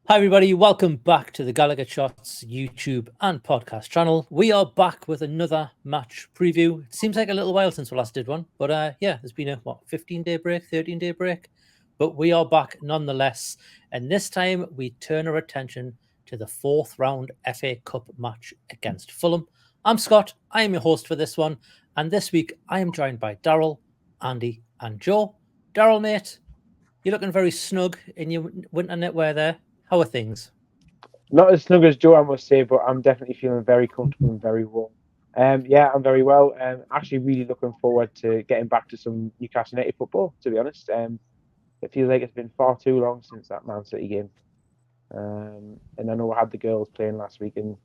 Hi, everybody. Welcome back to the GallowgateShots YouTube and podcast channel. We are back with another match preview. It seems like a little while since we last did one, but yeah, there's been a 15-day break, 13-day break, but we are back nonetheless. And this time we turn our attention to the fourth round FA Cup match against Fulham. I'm Scott. I am your host for this one, and this week I am joined by Daryl, Andy, and Joe. Daryl, mate, you're looking very snug in your winter knitwear there. How are things? Not as snug as Joe, I must say, but I'm definitely feeling very comfortable and very warm. Yeah, I'm very well. Actually, really looking forward to getting back to some Newcastle United football. To be honest, it feels like it's been far too long since that Man City game. And I know I had the girls playing last week, and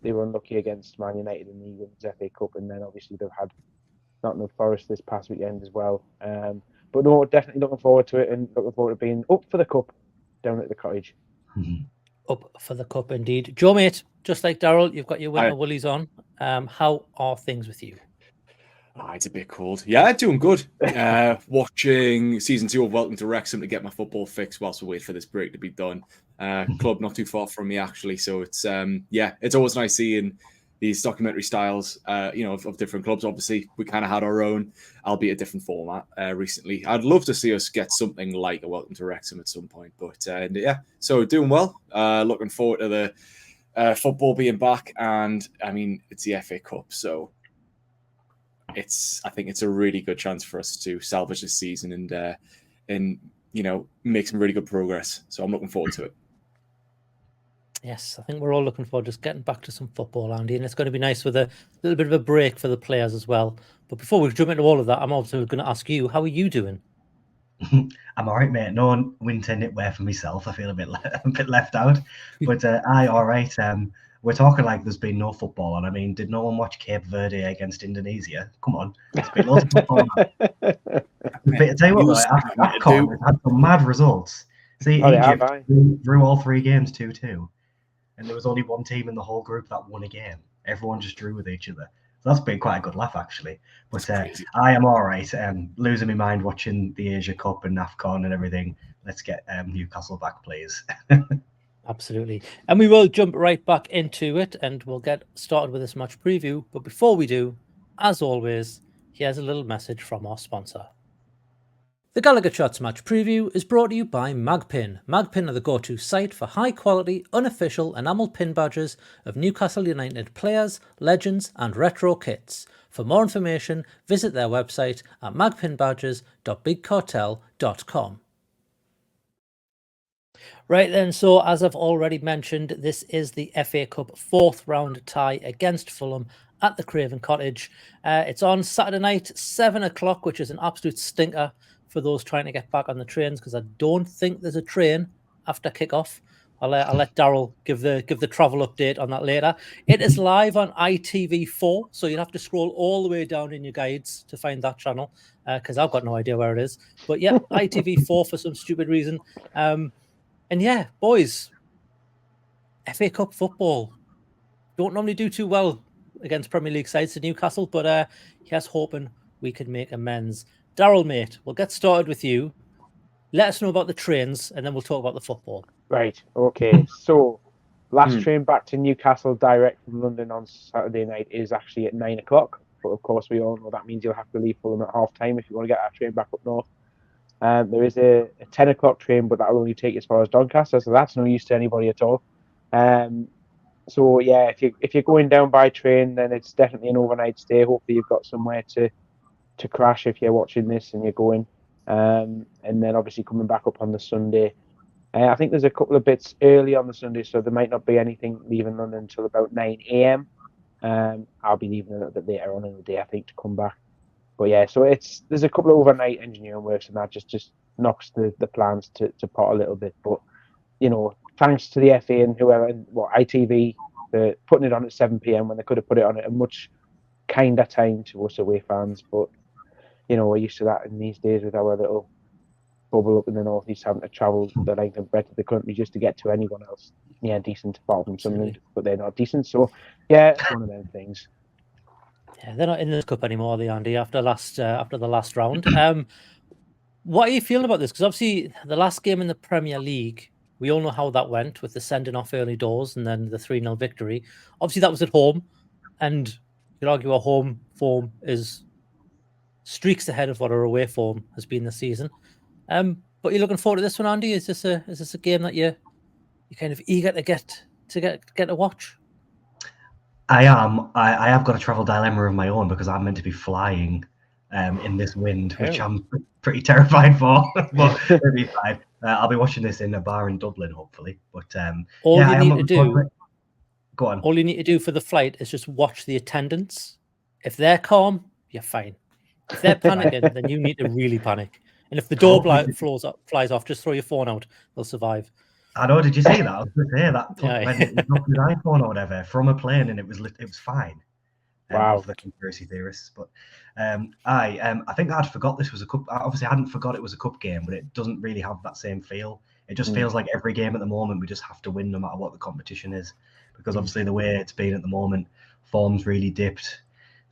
they were unlucky against Man United in the Women's FA Cup, and then obviously they've had Nottingham Forest this past weekend as well. But no, definitely looking forward to it, and looking forward to being up for the cup down at the cottage. Up for the cup, indeed. Joe, mate, just like Daryl, you've got your winter Hi. woolies on. How are things with you? It's a bit cold. Yeah, doing good. Watching season 2 of Welcome to Wrexham to get my football fixed whilst we wait for this break to be done. Club not too far from me, actually. So it's it's always nice seeing these documentary styles, of different clubs. Obviously, we kind of had our own, albeit a different format recently. I'd love to see us get something like a Welcome to Wrexham at some point. But so doing well. Looking forward to the football being back. And I mean, it's the FA Cup, so I think it's a really good chance for us to salvage this season and make some really good progress. So I'm looking forward to it. Yes, I think we're all looking forward to just getting back to some football, Andy, and it's going to be nice with a little bit of a break for the players as well. But before we jump into all of that, I'm also going to ask you, how are you doing? I'm all right, mate. No winter knitwear for myself. I feel a bit left out, but all right. We're talking like there's been no football on. I mean, did no one watch Cape Verde against Indonesia? Come on, there's been loads of football on. But I tell you what, though, AFCON has had some mad results. See, Egypt drew all 3 games 2-2, and there was only one team in the whole group that won a game. Everyone just drew with each other. So that's been quite a good laugh, actually. But I am all right. Losing my mind watching the Asia Cup and AFCON and everything. Let's get Newcastle back, please. Absolutely. And we will jump right back into it, and we'll get started with this match preview. But before we do, as always, here's a little message from our sponsor. The GallowgateShots match preview is brought to you by Magpin. Magpin are the go-to site for high-quality, unofficial enamel pin badges of Newcastle United players, legends and retro kits. For more information, visit their website at magpinbadges.bigcartel.com. Right then, so as I've already mentioned, this is the FA Cup 4th round tie against Fulham at the Craven Cottage. It's on Saturday night, 7 o'clock, which is an absolute stinker for those trying to get back on the trains, because I don't think there's a train after kickoff. I'll let Daryl give the travel update on that later. It is live on ITV4, so you'll have to scroll all the way down in your guides to find that channel, because I've got no idea where it is. But yeah, ITV4 for some stupid reason. And yeah, boys, FA Cup football don't normally do too well against Premier League sides to Newcastle, but here's hoping we can make amends. Daryl, mate, we'll get started with you. Let us know about the trains, and then we'll talk about the football. Right, okay. So, last train back to Newcastle direct from London on Saturday night is actually at 9 o'clock. But of course, we all know that means you'll have to leave Fulham at half-time if you want to get that train back up north. There is a 10 o'clock train, but that will only take you as far as Doncaster, so that's no use to anybody at all. So yeah, if you're going down by train, then it's definitely an overnight stay. Hopefully you've got somewhere to crash if you're watching this and you're going. And then obviously coming back up on the Sunday. I think there's a couple of bits early on the Sunday, so there might not be anything leaving London until about 9 a.m. I'll be leaving a little bit later on in the day, I think, to come back. But yeah, so there's a couple of overnight engineering works, and that just knocks the plans to pot a little bit. But thanks to the FA and whoever, and ITV for putting it on at 7 p.m. when they could have put it on at a much kinder time to us away fans. But we're used to that in these days with our little bubble up in the northeast, having to travel the length and breadth of the country just to get to anyone else decent apart from Sunderland, but they're not decent. So yeah, it's one of them things. Yeah, they're not in this cup anymore, are they, Andy, after the last round. What are you feeling about this? Because obviously the last game in the Premier League We all know how that went with the sending off early doors and then the 3-0 victory. Obviously, that was at home, and you could argue our home form is streaks ahead of what our away form has been this season. But you're looking forward to this one, Andy? Is this a game that you're kind of eager to get to watch? I am. I have got a travel dilemma of my own because I'm meant to be flying in this wind, which I'm pretty terrified for. But it'll be fine. I'll be watching this in a bar in Dublin, hopefully. But all you need to do, go on. All you need to do for the flight is just watch the attendants. If they're calm, you're fine. If they're panicking, then you need to really panic. And if the door flies off, just throw your phone out. They'll survive. I know. Did you see that? I was going to say that when it knocked his iPhone or whatever from a plane, and it was fine. Wow. For the conspiracy theorists, but I think I'd forgot this was a cup. Obviously, I hadn't forgot it was a cup game, but it doesn't really have that same feel. It just feels like every game at the moment we just have to win no matter what the competition is, because obviously the way it's been at the moment, form's really dipped.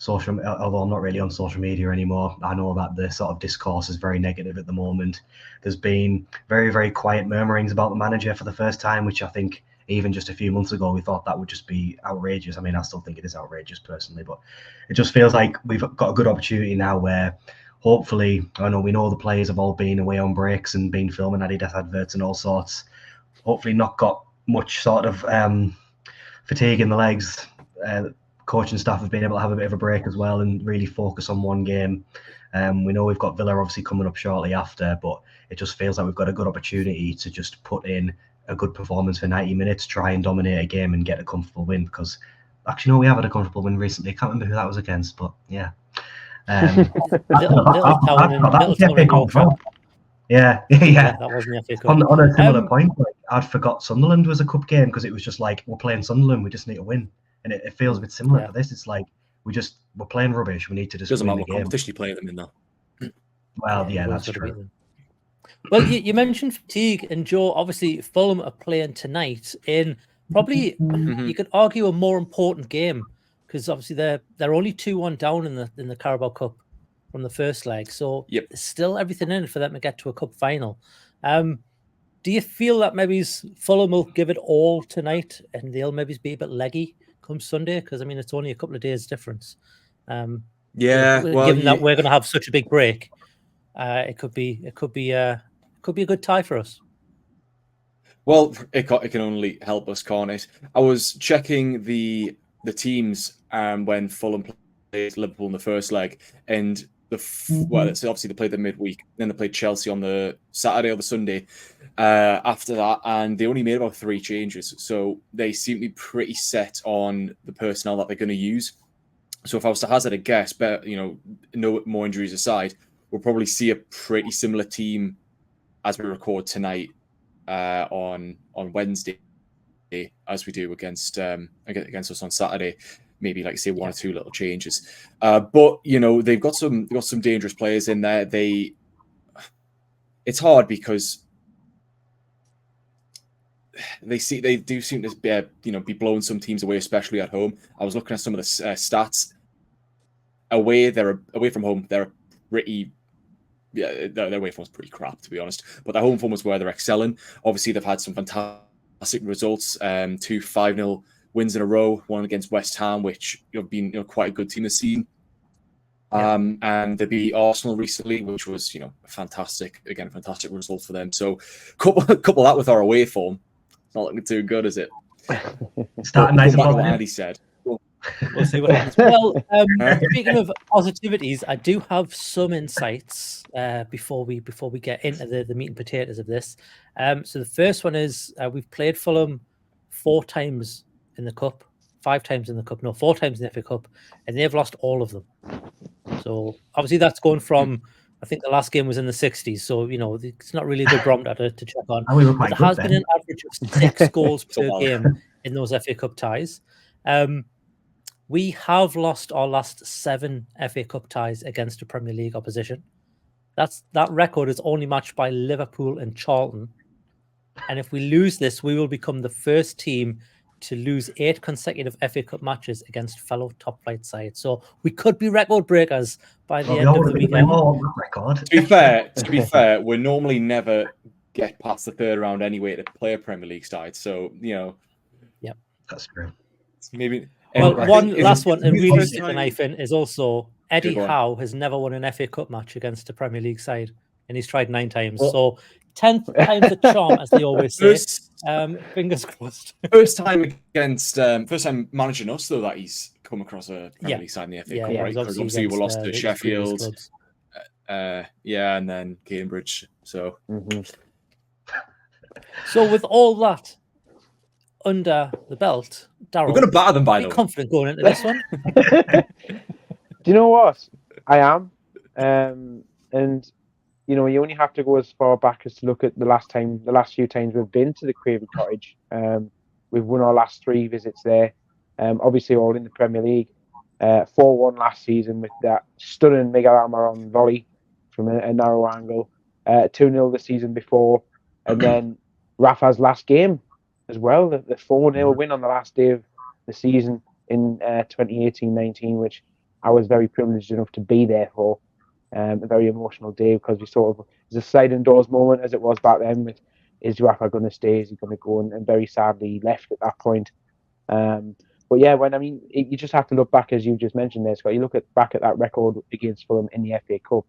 Although I'm not really on social media anymore, I know that the sort of discourse is very negative at the moment. There's been very, very quiet murmurings about the manager for the first time, which I think even just a few months ago we thought that would just be outrageous. I mean, I still think it is outrageous personally, but it just feels like we've got a good opportunity now where hopefully, I know we know the players have all been away on breaks and been filming Adidas adverts and all sorts. Hopefully not got much sort of fatigue in the legs. Coaching staff have been able to have a bit of a break as well and really focus on one game. We know we've got Villa obviously coming up shortly after, but it just feels like we've got a good opportunity to just put in a good performance for 90 minutes, try and dominate a game and get a comfortable win, because actually, no, we have had a comfortable win recently. I can't remember who that was against, but yeah. Yeah, That wasn't the FA Cup. On a similar point, like, I'd forgot Sunderland was a cup game because it was just like, we're playing Sunderland, we just need to win. And it feels a bit similar for this. It's like we're playing rubbish. We need to just doesn't win matter the what game. competition you play them in, though. Well, yeah, that's true. Well, you mentioned fatigue, and Joe, obviously Fulham are playing tonight in probably you could argue a more important game, because obviously they're only 2-1 down in the Carabao Cup from the first leg, so there's still everything in it for them to get to a cup final. Do you feel that maybe Fulham will give it all tonight and they'll maybe be a bit leggy come Sunday? Because I mean, it's only a couple of days difference. Given that we're going to have such a big break, it could be a good tie for us. Well, it can only help us, can't it? I was checking the teams when Fulham played Liverpool in the first leg, and obviously they played the midweek, then they played Chelsea on the Saturday or the Sunday after that, and they only made about 3 changes, so they seem to be pretty set on the personnel that they're going to use. So if I was to hazard a guess, but no more injuries aside, we'll probably see a pretty similar team as we record tonight on Wednesday as we do against us on Saturday. Maybe, like say, 1 or 2 little changes, but they've got some dangerous players in there. It's hard because they do seem to be blowing some teams away, especially at home. I was looking at some of the stats. Away from home, they're pretty. Yeah, their away form's pretty crap, to be honest. But their home form is where they're excelling. Obviously, they've had some fantastic results. 2 5-0 wins in a row. One against West Ham, which have been quite a good team this season. And they beat Arsenal recently, which was a fantastic result for them. So couple that with our away form, it's not looking too good, is it? Starting nice and positive. What Andy said. We'll see what happens. Well, speaking of positivities, I do have some insights before we get into the meat and potatoes of this. So the first one is we've played Fulham 4 times in the cup, 5 times in the cup, no, 4 times in the FA Cup, and they've lost all of them. So obviously that's going from, I think the last game was in the 60s, so it's not really a good barometer to check on. And we were quite there good has then. been an average of 6 goals per game in those FA Cup ties. We have lost our last 7 FA Cup ties against a Premier League opposition. That record is only matched by Liverpool and Charlton. And if we lose this, we will become the first team to lose 8 consecutive FA Cup matches against fellow top-flight sides. So we could be record breakers by the end of the weekend. To be fair, we're normally never get past the third round anyway to play a Premier League side. So, That's true. maybe. Well, and one is it- last one, and is it really first stick the time- knife in, is also Eddie go on. Howe has never won an FA Cup match against a Premier League side, and he's tried 9 times. Well- So 10th time's a charm, as they always say. First, Fingers crossed. first time managing us, though, that he's come across a Premier Yeah. League side in the FA Yeah, Cup, it right? was Because obviously obviously we lost against, to his previous Sheffield, clubs. and then Cambridge. So So with all that under the belt, Daryl, we're going to batter them by be the way. confident going into this one. Do you know what? I am. And you know, you only have to go as far back as to look at the last few times we've been to the Craven Cottage. We've won our last 3 visits there. Obviously all in the Premier League. 4-1 last season with that stunning Miguel Almiron volley from a narrow angle. 2-0 the season before. And then Rafa's last game as well. The 4-0 win on the last day of the season in 2018-19, which I was very privileged enough to be there for. A very emotional day because we sort of, it was a sliding doors moment as it was back then with, is Rafa going to stay, is he going to go, and very sadly he left at that point. But yeah, you just have to look back, as you just mentioned there, Scott, you look back at that record against Fulham in the FA Cup,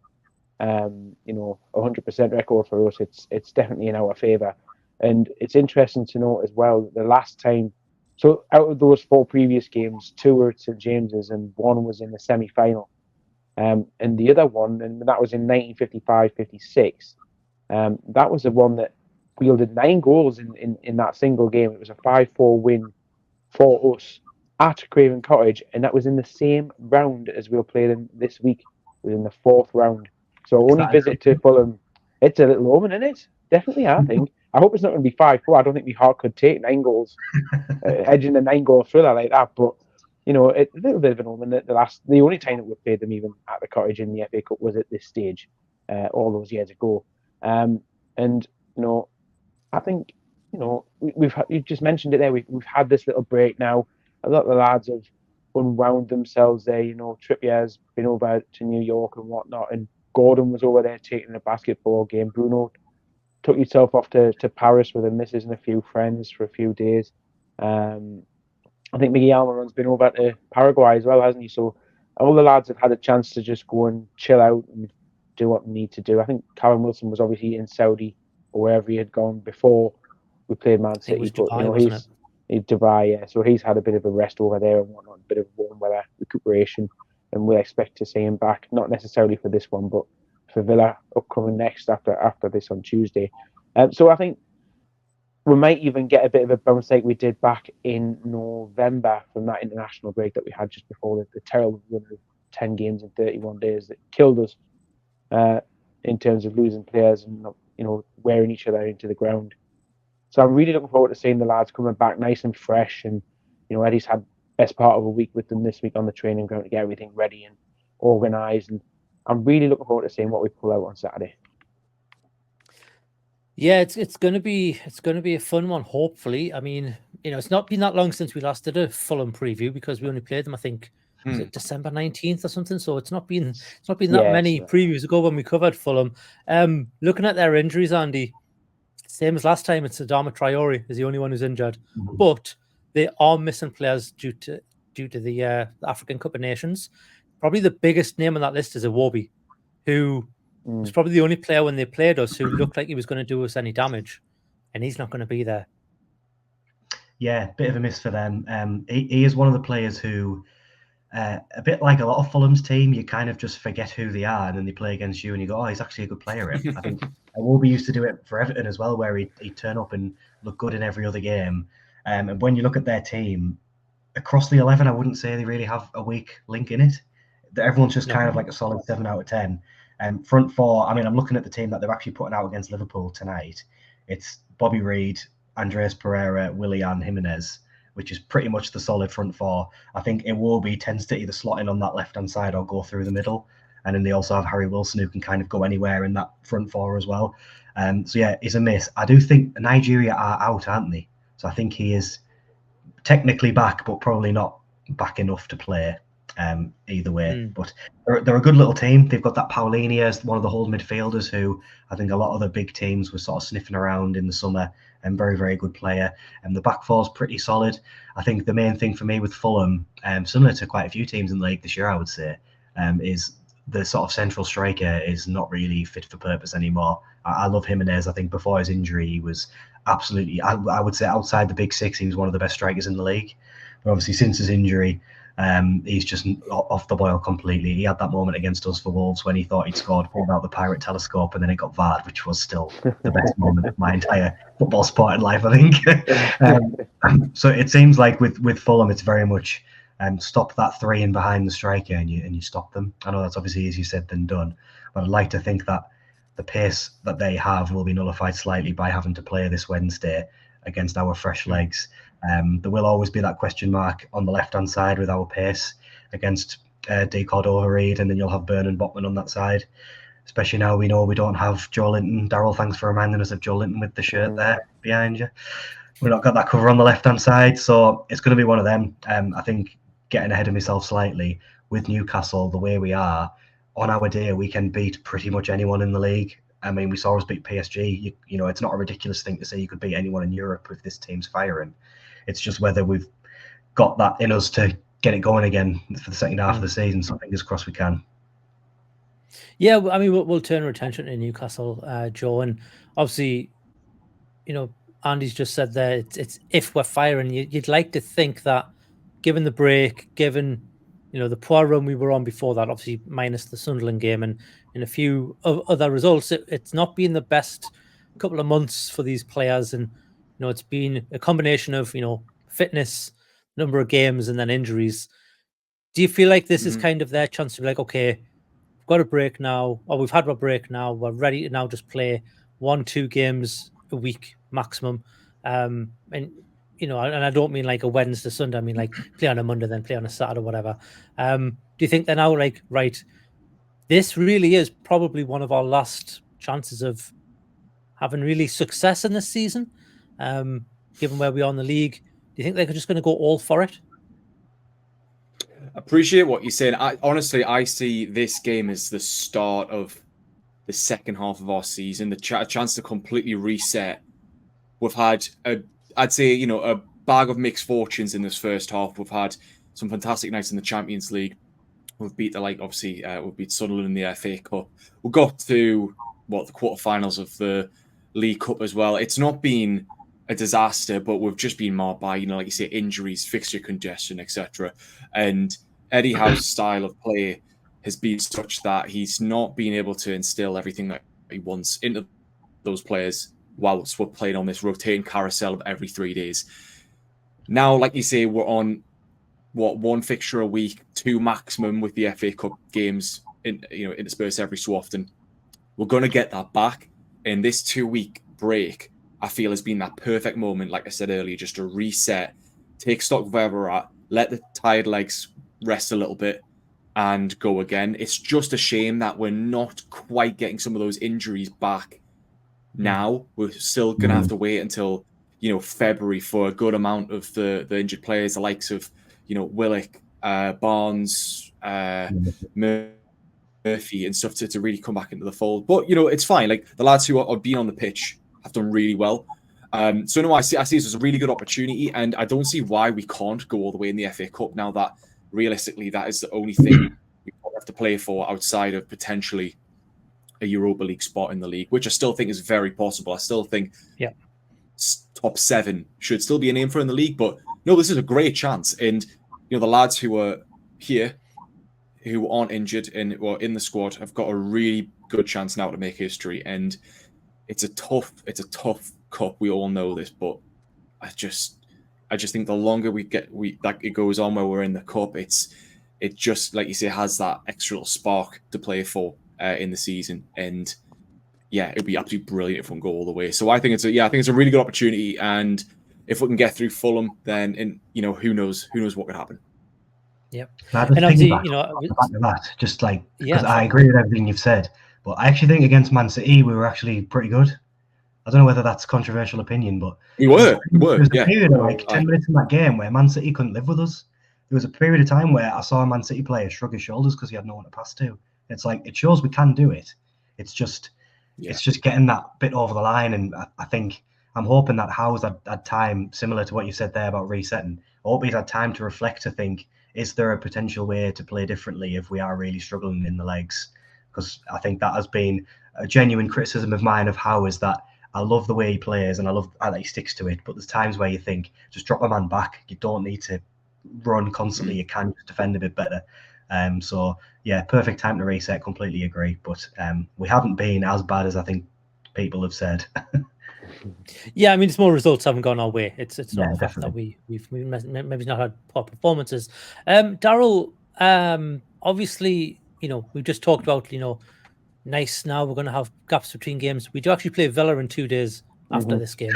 100% record for us, it's definitely in our favour. And it's interesting to note as well that the last time, so out of those 4 previous games, 2 were at St James's and 1 was in the semi-final. And the other one, and that was in 1955-56, that was the one that wielded 9 goals in that single game. It was a 5-4 win for us at Craven Cottage, and that was in the same round as we'll play them this week. It was in the 4th round. So only visit to Fulham. It's a little omen, isn't it? Definitely, I think. I hope it's not going to be 5-4. I don't think my heart could take 9 goals, edging a 9-goal thriller like that. But you know, a little bit of an omen that the only time that we played them even at the Cottage in the FA Cup was at this stage, all those years ago. And you know, I think, you know, you just mentioned it there. We've had this little break now. A lot of the lads have unwound themselves there. You know, Trippier's been over to New York and whatnot, and Gordon was over there taking a basketball game. Bruno took himself off to Paris with a missus and a few friends for a few days. I think Miguel Almiron's been over to Paraguay as well, hasn't he? So all the lads have had a chance to just go and chill out and do what they need to do. I think Callum Wilson was obviously in Saudi or wherever he had gone before we played Man City. It was but Dubai, you know, wasn't he's Dubai, yeah. So he's had a bit of a rest over there and whatnot, a bit of warm weather recuperation, and we'll expect to see him back, not necessarily for this one, but for Villa upcoming next after this on Tuesday. So I think we might even get a bit of a bounce like we did back in November from that international break that we had just before the terrible run of 10 games in 31 days that killed us in terms of losing players and not, you know, wearing each other into the ground. So I'm really looking forward to seeing the lads coming back nice and fresh. And, you know, Eddie's had best part of a week with them this week on the training ground to get everything ready and organised. And I'm really looking forward to seeing what we pull out on Saturday. Yeah, it's gonna be a fun one. Hopefully, I mean, you know, it's not been that long since we last did a Fulham preview because we only played them, I think, was it December 19th or something. So it's not been that many previews ago when we covered Fulham. Looking at their injuries, Andy, same as last time. It's Adama Traore is the only one who's injured, but they are missing players due to the African Cup of Nations. Probably the biggest name on that list is Iwobi, who was probably the only player when they played us who looked like he was going to do us any damage, and he's not going to be there. Yeah, bit of a miss for them. He is one of the players who, a bit like a lot of Fulham's team, you kind of just forget who they are, and then they play against you, and you go, "Oh, he's actually a good player." I think Iwobi used to do it for Everton as well, where he'd turn up and look good in every other game. And when you look at their team across the 11, I wouldn't say they really have a weak link in it. Everyone's just kind of like a solid 7 out of 10. Front 4, I mean, I'm looking at the team that they're actually putting out against Liverpool tonight. It's Bobby Reid, Andreas Pereira, Willian, Jimenez, which is pretty much the solid front 4. I think Iwobi tends to either slot in on that left-hand side or go through the middle. And then they also have Harry Wilson, who can kind of go anywhere in that front 4 as well. So yeah, it's a miss. I do think Nigeria are out, aren't they? So I think he is technically back, but probably not back enough to play. either way. But they're a good little team. They've got that Paulinho as one of the whole midfielders who I think a lot of the big teams were sort of sniffing around in the summer, and very, very good player. And the back four's pretty solid. I think the main thing for me with Fulham, similar to quite a few teams in the league this year, I would say, is the sort of central striker is not really fit for purpose anymore. I love Jimenez. I think before his injury, he was absolutely, I would say outside the big six, he was one of the best strikers in the league. But obviously since his injury, he's just off the boil completely. He had that moment against us for Wolves when he thought he'd scored, pulled out the pirate telescope, and then it got VAR'd, which was still the best moment of my entire football sporting life, I think. So it seems like with Fulham, it's very much stop that three in behind the striker and you stop them. I know that's obviously easier said than done, but I'd like to think that the pace that they have will be nullified slightly by having to play this Wednesday against our fresh legs. There will always be that question mark on the left-hand side with our pace against D. Cordova-Reid, and then you'll have Byrne and Botman on that side. Especially now we know we don't have Joe Linton. Daryl, thanks for reminding us of Joe Linton with the shirt there behind you. We've not got that cover on the left-hand side, so it's going to be one of them. I think getting ahead of myself slightly, with Newcastle, the way we are, on our day, we can beat pretty much anyone in the league. I mean, we saw us beat PSG. You know, it's not a ridiculous thing to say you could beat anyone in Europe if this team's firing. It's just whether we've got that in us to get it going again for the second half of the season. So fingers crossed we can. Yeah, I mean, we'll turn our attention to Newcastle, Joe, and obviously, you know, Andy's just said there, it's if we're firing, you'd like to think that given the break, given, you know, the poor run we were on before that, obviously minus the Sunderland game and a few other results, it's not been the best couple of months for these players. And, you know, it's been a combination of, you know, fitness, number of games, and then injuries. Do you feel like this is kind of their chance to be like, okay, we've got a break now, or we've had a break now, we're ready to now just play 1-2 games a week maximum? And, you know, and I don't mean like a Wednesday, Sunday. I mean like play on a Monday, then play on a Saturday, whatever. Do you think they're now like, right, this really is probably one of our last chances of having really success in this season, given where we are in the league? Do you think they're just going to go all for it? Appreciate what you're saying. I see this game as the start of the second half of our season, the chance to completely reset. We've had I'd say, you know, a bag of mixed fortunes in this first half. We've had some fantastic nights in the Champions League. We've beat we've beat Sunderland in the FA Cup. We got to the quarterfinals of the League Cup as well. It's not been a disaster, but we've just been marred by, you know, like you say, injuries, fixture congestion, etc. And Eddie Howe's style of play has been such that he's not been able to instill everything that he wants into those players whilst we're playing on this rotating carousel of every 3 days. Now, like you say, we're on one fixture a week, 2 maximum with the FA Cup games interspersed every so often. We're going to get that back. And this 2-week break, I feel, has been that perfect moment, like I said earlier, just to reset, take stock of where we're at, let the tired legs rest a little bit, and go again. It's just a shame that we're not quite getting some of those injuries back now. We're still going to have to wait until, you know, February for a good amount of the injured players, the likes of, you know, Willock, Barnes, Murphy and stuff to really come back into the fold. But, you know, it's fine. Like, the lads who are being on the pitch have done really well. So no, I see this as a really good opportunity, and I don't see why we can't go all the way in the FA Cup now that realistically that is the only thing we have to play for outside of potentially a Europa League spot in the league, which I still think is very possible. I still think top 7 should still be an aim for in the league, but no, this is a great chance. And, you know, the lads who are here, who aren't injured and in the squad, have got a really good chance now to make history. And it's a tough cup. We all know this, but I just think the longer it goes on where we're in the cup, it just, like you say, has that extra little spark to play for in the season. And yeah, it'd be absolutely brilliant if we can go all the way. So I think it's a really good opportunity. And if we can get through Fulham, then, and you know, who knows what could happen. Yep. And obviously, you know, just like, because I agree with everything you've said, but I actually think against Man City we were actually pretty good. I don't know whether that's a controversial opinion, but we were. There was a period of like 10 minutes in that game where Man City couldn't live with us. there was a period of time where I saw a Man City player shrug his shoulders because he had no one to pass to. It's like, it shows we can do it. It's just getting that bit over the line. And I think I'm hoping that Howe's had time, similar to what you said there about resetting. I hope he's had time to reflect, to think, is there a potential way to play differently if we are really struggling in the legs? Because I think that has been a genuine criticism of mine of Howe, is that I love the way he plays and I love that he sticks to it. But there's times where you think, just drop a man back. You don't need to run constantly. You can just defend a bit better. So yeah, perfect time to reset. Completely agree. But we haven't been as bad as I think people have said. Yeah, I mean, it's more results haven't gone our way. It's not the fact definitely. that we've maybe not had poor performances. Daryl, obviously, we've just talked about, nice. Now we're going to have gaps between games. We do actually play Villa in 2 days after this game.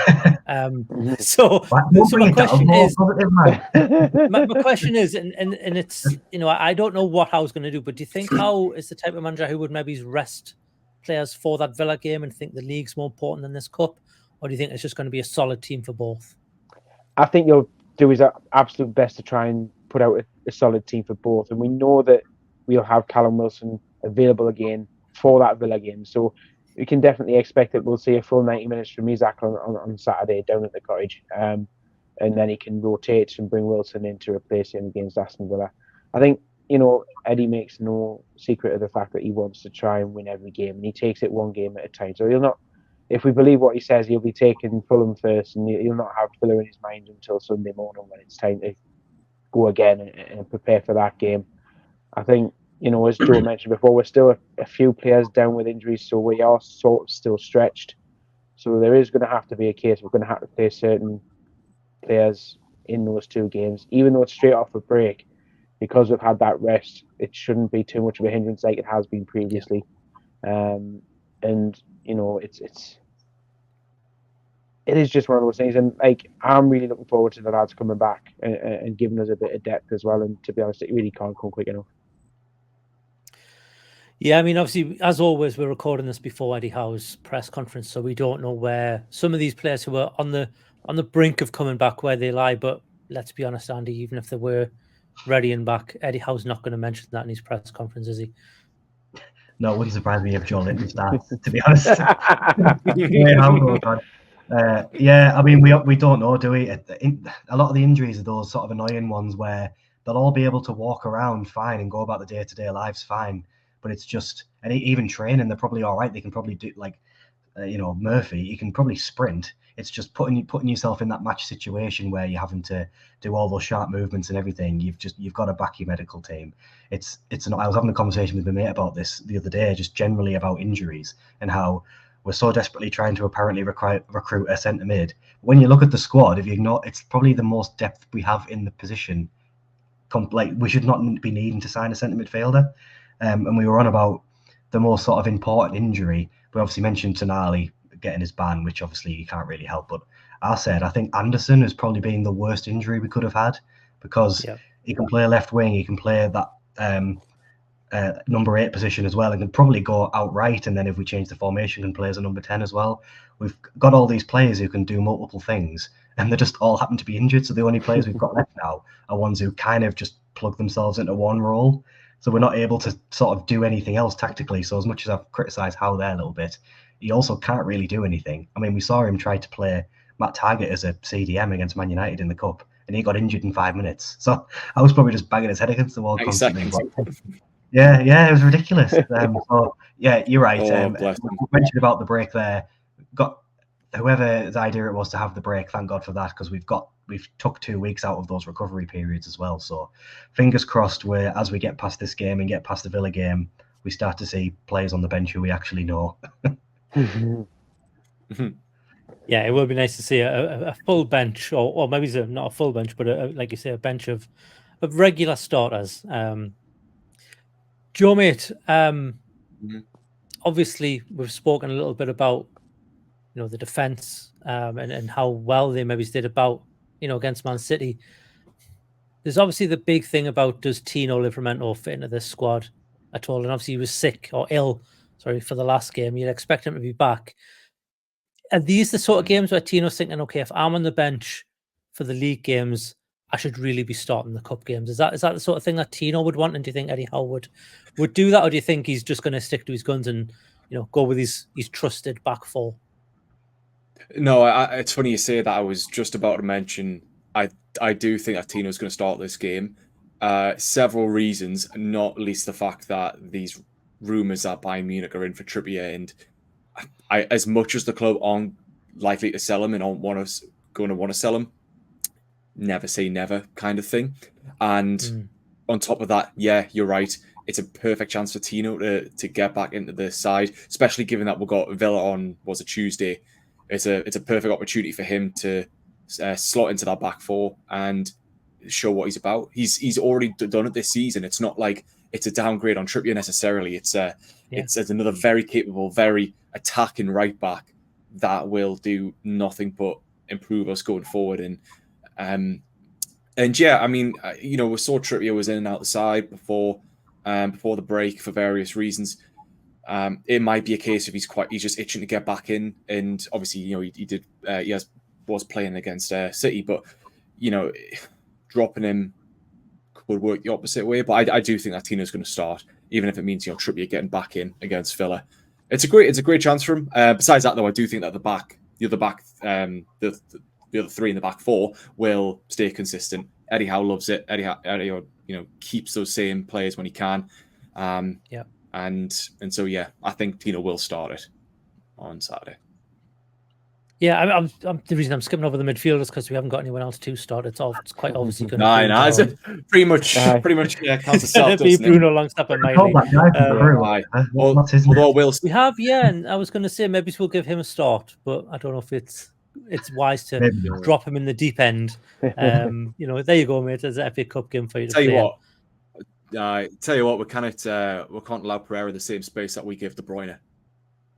So my question is, my question is, and it's, I don't know what Howe's going to do, but do you think Howe is the type of manager who would maybe rest players for that Villa game and think the league's more important than this cup? Or do you think it's just going to be a solid team for both? I think he'll do his absolute best to try and put out a solid team for both. And we know that we'll have Callum Wilson available again for that Villa game. So we can definitely expect that we'll see a full 90 minutes from Isak on Saturday down at the Cottage. And then he can rotate and bring Wilson in to replace him against Aston Villa. I think, Eddie makes no secret of the fact that he wants to try and win every game. And he takes it one game at a time. So he'll not... If we believe what he says, he'll be taking Fulham first, and he'll not have Villa in his mind until Sunday morning when it's time to go again and prepare for that game. I think, as Joe mentioned before, we're still a few players down with injuries, so we are sort of still stretched. So there is going to have to be a case we're going to have to play certain players in those 2 games, even though it's straight off a break, because we've had that rest. It shouldn't be too much of a hindrance like it has been previously. And it is just one of those things, and I'm really looking forward to the lads coming back and giving us a bit of depth as well. And to be honest, it really can't come quick enough. Yeah, I mean, obviously, as always, we're recording this before Eddie Howe's press conference, so we don't know where some of these players who are on the brink of coming back, where they lie. But let's be honest, Andy, even if they were ready and back, Eddie Howe's not going to mention that in his press conference, is he? No, it wouldn't surprise me if Joe Linton starts, to be honest. Yeah, I mean, we don't know, do we? A lot of the injuries are those sort of annoying ones where they'll all be able to walk around fine and go about the day-to-day lives fine, but it's just, and even training, they're probably all right. They can probably do, Murphy, he can probably sprint. It's just putting yourself in that match situation where you're having to do all those sharp movements and everything. You've got to back your medical team. I was having a conversation with my mate about this the other day, just generally about injuries and how we're so desperately trying to apparently recruit a centre mid. When you look at the squad, if you ignore, it's probably the most depth we have in the position. We should not be needing to sign a centre midfielder. And we were on about the most sort of important injury. We obviously mentioned Tonali getting his ban, which obviously you can't really help. But I think Anderson has probably been the worst injury we could have had, because he can play left wing, he can play that number 8 position as well, and can probably go outright. And then if we change the formation, can play as a number 10 as well. We've got all these players who can do multiple things, and they just all happen to be injured. So the only players we've got left now are ones who kind of just plug themselves into one role. So we're not able to sort of do anything else tactically. So as much as I've criticised Howe there a little bit, he also can't really do anything. I mean, we saw him try to play Matt Targett as a CDM against Man United in the Cup, and he got injured in 5 minutes. So I was probably just banging his head against the wall constantly. Yeah, it was ridiculous. So yeah, you're right. We mentioned about the break there. Got whoever's idea it was to have the break. Thank God for that, because we've took 2 weeks out of those recovery periods as well. So fingers crossed, as we get past this game and get past the Villa game, we start to see players on the bench who we actually know. Yeah, it would be nice to see a full bench, or maybe not a full bench, but like you say, a bench of regular starters. Joe, mate, obviously we've spoken a little bit about the defense and how well they maybe did about against Man City. There's obviously the big thing about, does Tino Livramento fit into this squad at all? And obviously he was sick or ill, for the last game. You'd expect him to be back. Are these the sort of games where Tino's thinking, okay, if I'm on the bench for the league games, I should really be starting the cup games. Is that the sort of thing that Tino would want? And do you think Eddie Howe would do that, or do you think he's just going to stick to his guns and go with his trusted back four? No, it's funny you say that. I was just about to mention I do think that Tino's going to start this game. Several reasons, not least the fact that these rumours that Bayern Munich are in for Trippier, and as much as the club aren't likely to sell him and aren't going to want to sell him, never say never kind of thing. And on top of that, yeah, you're right. It's a perfect chance for Tino to get back into the side, especially given that we've got Villa on a Tuesday. It's a perfect opportunity for him to slot into that back four and show what he's about. He's already done it this season. It's not like it's a downgrade on Trippier necessarily. It's another very capable, very attacking right back that will do nothing but improve us going forward. And yeah, I mean, we saw Trippier was in and out the side before the break for various reasons. It might be a case if he's just itching to get back in, and obviously, he was playing against City, but dropping him could work the opposite way. But I do think that Tino's going to start, even if it means Trippier getting back in against Villa. It's a great chance for him. Besides that, though, I do think that the other three in the back four will stay consistent. Eddie Howe loves it. Eddie Howe, keeps those same players when he can. And so, yeah, I think Tino will start it on Saturday. Yeah, I'm the reason I'm skipping over the midfielders because we haven't got anyone else to start. It's quite obviously going to be pretty much counts itself. Be Bruno Longstaff and Miley. Although we have, and I was going to say maybe we'll give him a start, but I don't know if it's wise to drop him in the deep end. There you go, mate. There's an FA Cup game for you to play. Tell you what, we can't allow Pereira the same space that we give De Bruyne.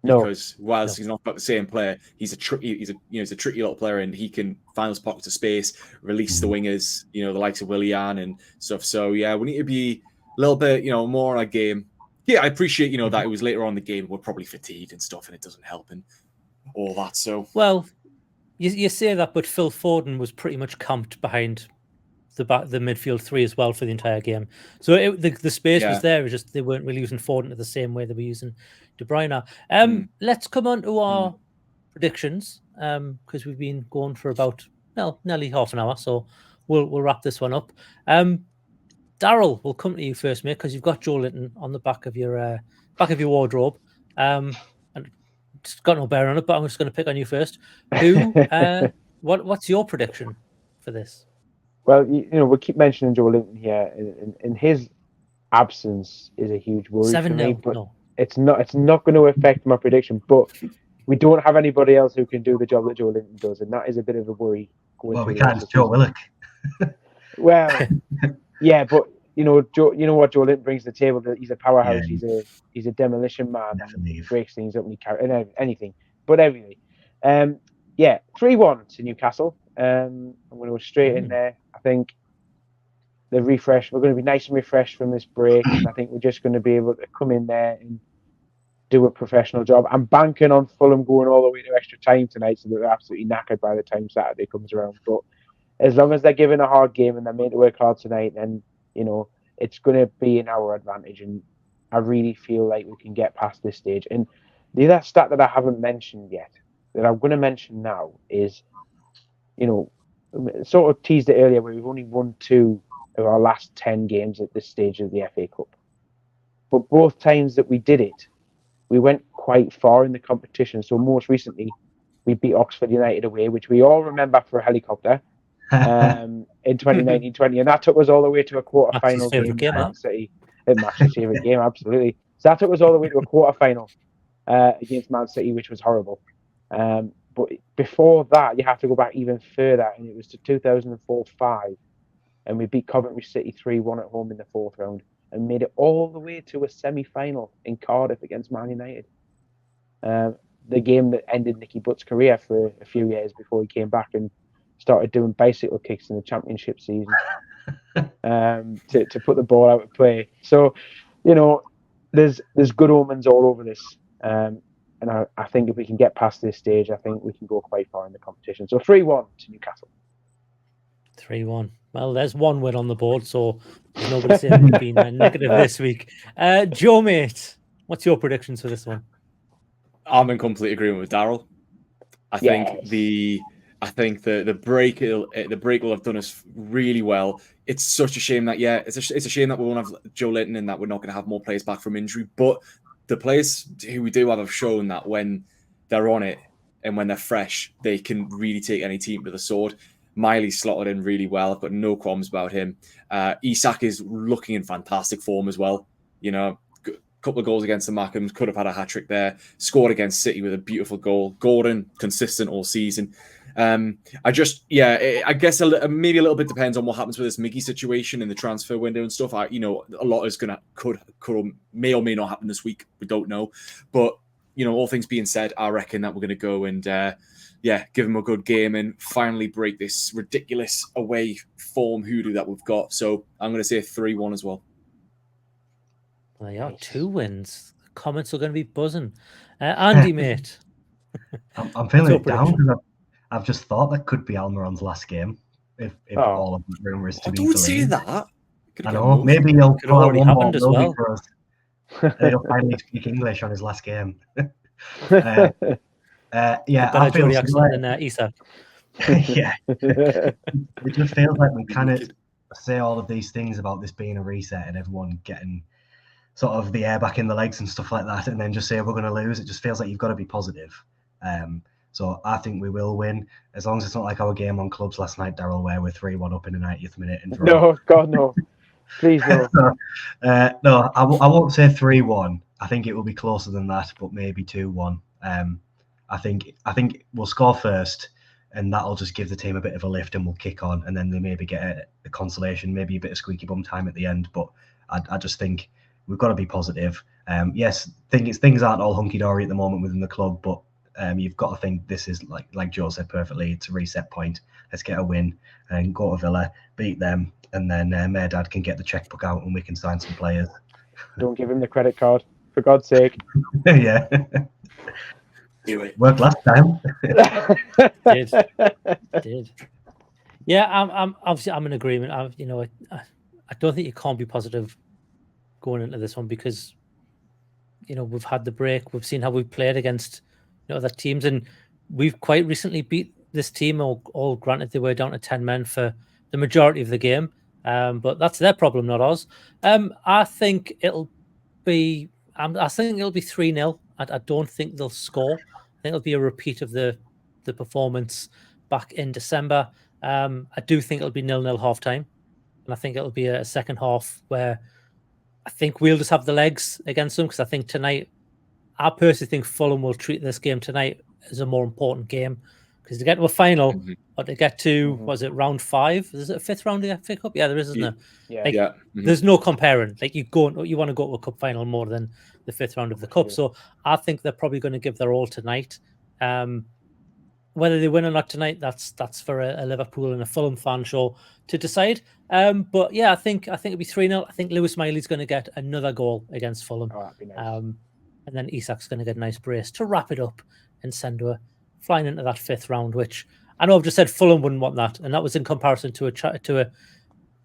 No. Because whilst he's not got the same player, he's a tricky little player, and he can find those pockets of space, release the wingers, the likes of Willian and stuff. So yeah, we need to be a little bit, more on our game. Yeah, I appreciate, that it was later on in the game. We're probably fatigued and stuff, and it doesn't help and all that. So well, you say that, but Phil Foden was pretty much camped behind the midfield three as well for the entire game. So the space was there. It was just they weren't really using Foden the same way they were using De Bruyne. Let's come on to our predictions because we've been going for about nearly half an hour. So we'll wrap this one up. Daryl, we'll come to you first, mate, because you've got Joe Linton on the back of your wardrobe. And it's got no bearing on it, but I'm just going to pick on you first. What's your prediction for this? Well, we keep mentioning Joe Linton here, and his absence is a huge worry for me. But it's not going to affect my prediction. But we don't have anybody else who can do the job that Joe Linton does, and that is a bit of a worry. Well, we can't. It's Joe Willock. Well, yeah, but Joe. You know what Joe Linton brings to the table? That he's a powerhouse. Yeah. He's a demolition man. He breaks things up and he carries anything. But anyway, 3-1 to Newcastle. I'm going to go straight in there. I think we're going to be nice and refreshed from this break, and I think we're just going to be able to come in there and do a professional job. I'm banking on Fulham going all the way to extra time tonight, so that they're absolutely knackered by the time Saturday comes around. But as long as they're given a hard game and they're made to work hard tonight, then it's going to be in our advantage, and I really feel like we can get past this stage. And the other stat that I haven't mentioned yet, that I'm going to mention now, is sort of teased it earlier, where we've only won 2 of our last 10 games at this stage of the FA Cup. But both times that we did it, we went quite far in the competition. So most recently, we beat Oxford United away, which we all remember for a helicopter, in 2019-20, and that took us all the way to a quarter-final game against Man City. Max's favourite game, absolutely. So that took us all the way to a quarter-final against Man City, which was horrible. But before that, you have to go back even further, and it was to 2004-05, and we beat Coventry City 3-1 at home in the 4th round, and made it all the way to a semi-final in Cardiff against Man United. The game that ended Nicky Butt's career for a few years before he came back and started doing bicycle kicks in the Championship season to put the ball out of play. So, there's good omens all over this. And I think if we can get past this stage, I think we can go quite far in the competition. So 3-1 to Newcastle. 3-1. Well, there's one win on the board, so there's nobody saying we've been negative this week. Joe, mate, what's your predictions for this one? I'm in complete agreement with Daryl. I think the break will have done us really well. It's such a shame that it's a shame that we won't have Joe Linton and that we're not going to have more players back from injury. But the players who we do have shown that when they're on it and when they're fresh, they can really take any team to the sword. Miley slotted in really well. I've got no qualms about him. Isak is looking in fantastic form as well. You know, a couple of goals against the Mackhams, could have had a hat-trick there. Scored against City with a beautiful goal. Gordon, consistent all season. I guess maybe a little bit depends on what happens with this Miggy situation in the transfer window and stuff. A lot is could may or may not happen this week. We don't know. But, all things being said, I reckon that we're going to go and give him a good game and finally break this ridiculous away form hoodoo that we've got. So I'm going to say 3-1 as well. There you are, 2 wins. The comments are going to be buzzing. Andy, mate. I'm feeling it down because I've just thought that could be Almiron's last game if all of the rumours to be believed. Don't say that. I know. Maybe he'll could have already happened as well. For us. He'll finally speak English on his last game. Better Geordie accent than Isak. Yeah. It just feels like we kind of say all of these things about this being a reset and everyone getting sort of the air back in the legs and stuff like that, and then just say we're going to lose. It just feels like you've got to be positive. So I think we will win, as long as it's not like our game on clubs last night, Daryl, where we're 3-1 up in the 90th minute. And no, God, no. Please, no. No, I won't say 3-1. I think it will be closer than that, but maybe 2-1. I think we'll score first, and that'll just give the team a bit of a lift, and we'll kick on, and then they maybe get a consolation, maybe a bit of squeaky bum time at the end. But I just think we've got to be positive. Yes, things aren't all hunky dory at the moment within the club, but you've got to think this is like Joe said perfectly. It's a reset point. Let's get a win and go to Villa, beat them, and then Mairdad can get the checkbook out and we can sign some players. Don't give him the credit card, for God's sake. Yeah. Worked last time. Did. Yeah, I'm obviously I'm in agreement. I don't think you can't be positive going into this one because we've had the break. We've seen how we've played against other teams, and we've quite recently beat this team. All granted, they were down to 10 men for the majority of the game, but that's their problem, not ours. I think it'll be 3-0. I don't think they'll score. I think it'll be a repeat of the performance back in December. I do think it'll be 0-0 half time, and I think it'll be a second half where I think we'll just have the legs against them, because I think tonight, I personally think Fulham will treat this game tonight as a more important game, because to get to a final or to get to was it round 5? Is it a 5th round of the FA Cup? Yeah, there is, isn't there? There's no comparing. Like you want to go to a cup final more than the 5th round of the cup. So I think they're probably going to give their all tonight. Whether they win or not tonight, that's for a Liverpool and a Fulham fan show to decide. But yeah, I think it'll be 3-0. I think Lewis Miley's going to get another goal against Fulham. Oh, that'd be nice. And then Isak's going to get a nice brace to wrap it up and send her flying into that 5th round, which I know I've just said Fulham wouldn't want that, and that was in comparison to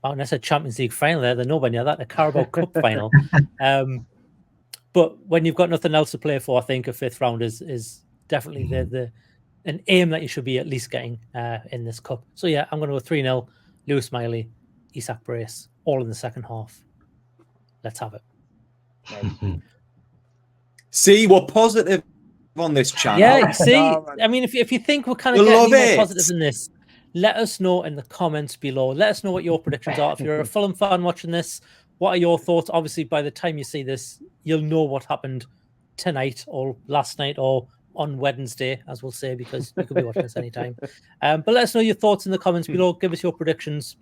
when I said Champions League final there, they're nowhere near that, a Carabao Cup final. But when you've got nothing else to play for, I think a 5th round is definitely an aim that you should be at least getting in this cup. So yeah, I'm going to go 3-0, Lewis Miley, Isak brace, all in the second half. Let's have it. Nice. See, we're positive on this channel. Yeah, see, I mean, if you think we're kind of getting more positive than this, let us know in the comments below. Let us know what your predictions are. If you're a Fulham fan watching this, what are your thoughts? Obviously, by the time you see this, you'll know what happened tonight or last night or on Wednesday, as we'll say, because you could be watching this anytime. But let us know your thoughts in the comments below. Give us your predictions.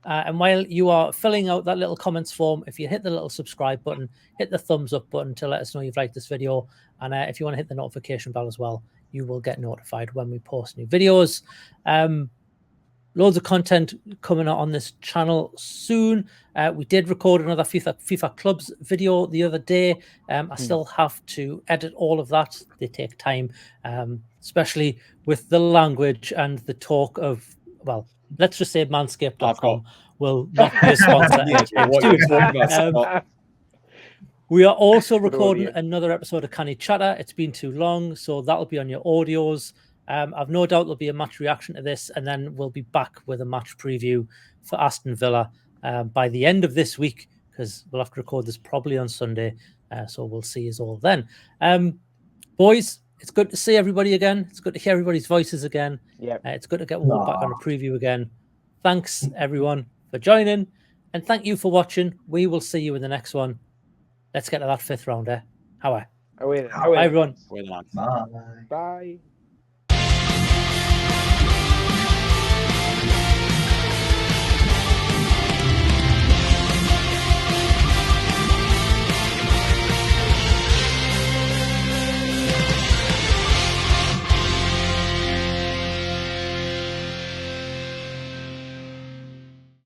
And while you are filling out that little comments form, if you hit the little subscribe button, hit the thumbs up button to let us know you've liked this video. And if you want to hit the notification bell as well, you will get notified when we post new videos. Loads of content coming out on this channel soon. We did record another FIFA Clubs video the other day. I still have to edit all of that. They take time, especially with the language and the talk of well, let's just say manscaped.com will not be a sponsor. What you're talking about, Scott. We are also recording audience. another episode of Canny Chatter. It's been too long, so that'll be on your audios. I've no doubt there'll be a match reaction to this, and then we'll be back with a match preview for Aston Villa by the end of this week, because we'll have to record this probably on Sunday. So we'll see us all then. Boys, it's good to see everybody again. It's good to hear everybody's voices again. Yep. It's good to get Ward back on a preview again. Thanks, everyone, for joining. And thank you for watching. We will see you in the next one. Let's get to that 5th round, eh? How are? Away then. Bye, everyone. Bye. Bye.